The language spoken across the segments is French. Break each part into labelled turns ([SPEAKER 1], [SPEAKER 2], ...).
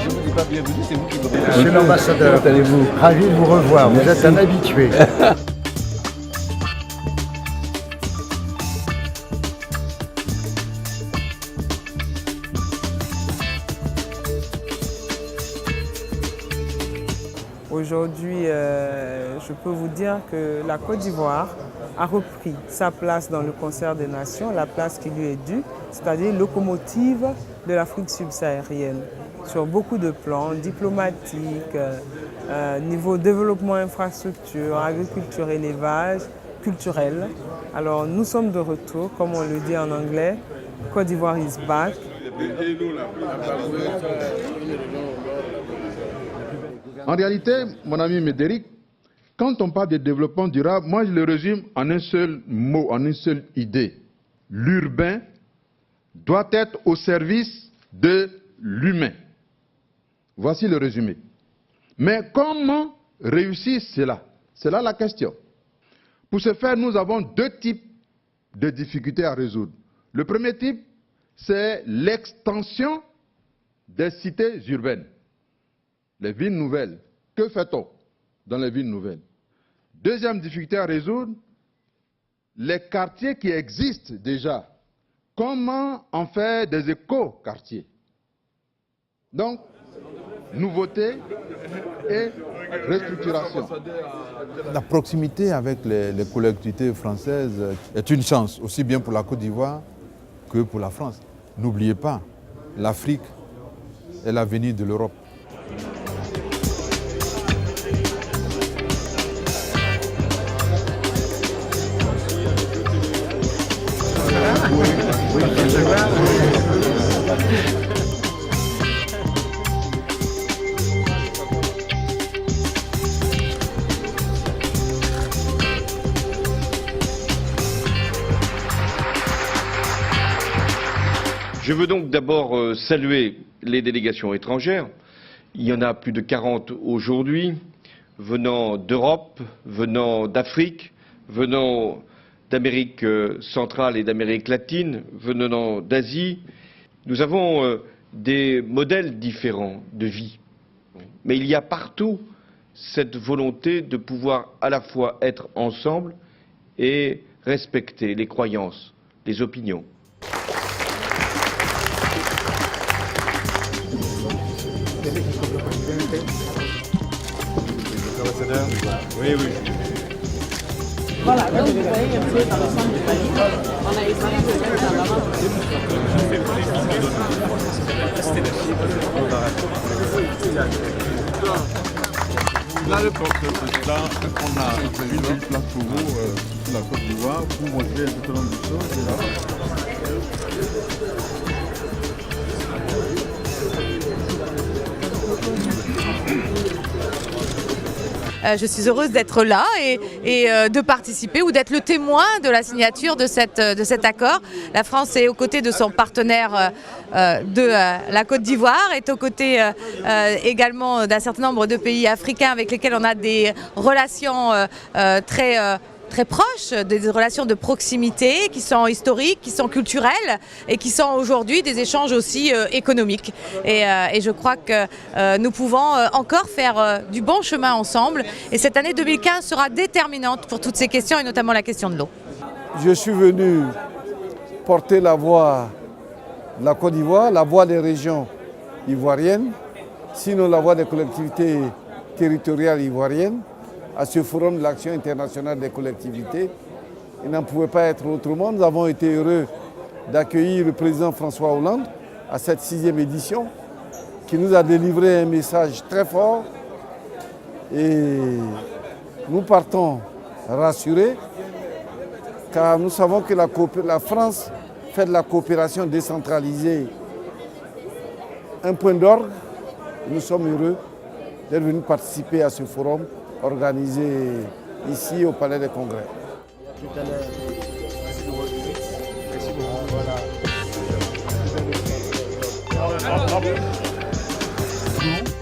[SPEAKER 1] Je ne vous dis pas bienvenue, c'est vous qui me
[SPEAKER 2] Monsieur l'ambassadeur,
[SPEAKER 1] comment allez-vous?
[SPEAKER 2] ravi de vous revoir, vous êtes un habitué.
[SPEAKER 3] Aujourd'hui, je peux vous dire que la Côte d'Ivoire a repris sa place dans le concert des nations, la place qui lui est due, c'est-à-dire locomotive de l'Afrique subsaharienne, sur beaucoup de plans, diplomatiques, niveau développement infrastructure, agriculture, élevage, culturel. Alors nous sommes de retour, comme on le dit en anglais, Côte d'Ivoire is back.
[SPEAKER 4] En réalité, mon ami Médéric, quand on parle de développement durable, moi je le résume en un seul mot, en une seule idée. L'urbain doit être au service de l'humain. Voici le résumé. Mais comment réussir cela? C'est là la question. Pour ce faire, nous avons deux types de difficultés à résoudre. Le premier type, c'est l'extension des cités urbaines. Les villes nouvelles. Que fait-on dans les villes nouvelles? Deuxième difficulté à résoudre, les quartiers qui existent déjà. Comment en faire des éco-quartiers? Donc, nouveauté et restructuration.
[SPEAKER 5] La proximité avec les collectivités françaises est une chance, aussi bien pour la Côte d'Ivoire que pour la France. N'oubliez pas, l'Afrique est l'avenir de l'Europe.
[SPEAKER 6] Je veux donc d'abord saluer les délégations étrangères. Il y en a plus de 40 aujourd'hui, venant d'Europe, venant d'Afrique, venant d'Amérique centrale et d'Amérique latine, venant d'Asie. Nous avons des modèles différents de vie. Mais il y a partout cette volonté de pouvoir à la fois être ensemble et respecter les croyances, les opinions.
[SPEAKER 7] Oui, oui.
[SPEAKER 8] Voilà, donc vous voyez un peu dans le centre du pays, on a essayé de mettre en avant.
[SPEAKER 7] Là, le président, on a mis une place pour vous sur la Côte d'Ivoire pour montrer un certain nombre de choses.
[SPEAKER 9] Je suis heureuse d'être là et de participer ou d'être le témoin de la signature de cet accord. La France est aux côtés de son partenaire de la Côte d'Ivoire, est aux côtés également d'un certain nombre de pays africains avec lesquels on a des relations très proches, des relations de proximité qui sont historiques, qui sont culturelles et qui sont aujourd'hui des échanges aussi économiques. Et je crois que nous pouvons encore faire du bon chemin ensemble. Et cette année 2015 sera déterminante pour toutes ces questions et notamment la question de l'eau.
[SPEAKER 10] Je suis venu porter la voix de la Côte d'Ivoire, la voix des régions ivoiriennes, sinon la voix des collectivités territoriales ivoiriennes, à ce forum de l'action internationale des collectivités. Il n'en pouvait pas être autrement. Nous avons été heureux d'accueillir le président François Hollande à cette 6e édition, qui nous a délivré un message très fort. Et nous partons rassurés, car nous savons que la France fait de la coopération décentralisée un point d'orgue. Nous sommes heureux d'être venus participer à ce forum organisé ici au Palais des Congrès.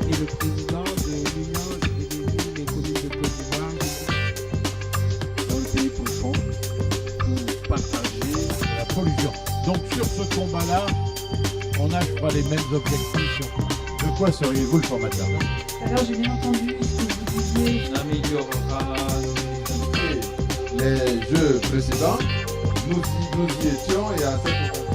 [SPEAKER 11] Et le président de l'Union des communes de Côte d'Ivoire, un pays profond pour partager la pollution. Donc sur ce combat-là, on n'a pas les mêmes objectifs.
[SPEAKER 12] De quoi seriez-vous le formateur?
[SPEAKER 8] Alors j'ai bien entendu ce que vous disiez.
[SPEAKER 7] On améliorera
[SPEAKER 5] Les jeux précédents, nous y étions et à cette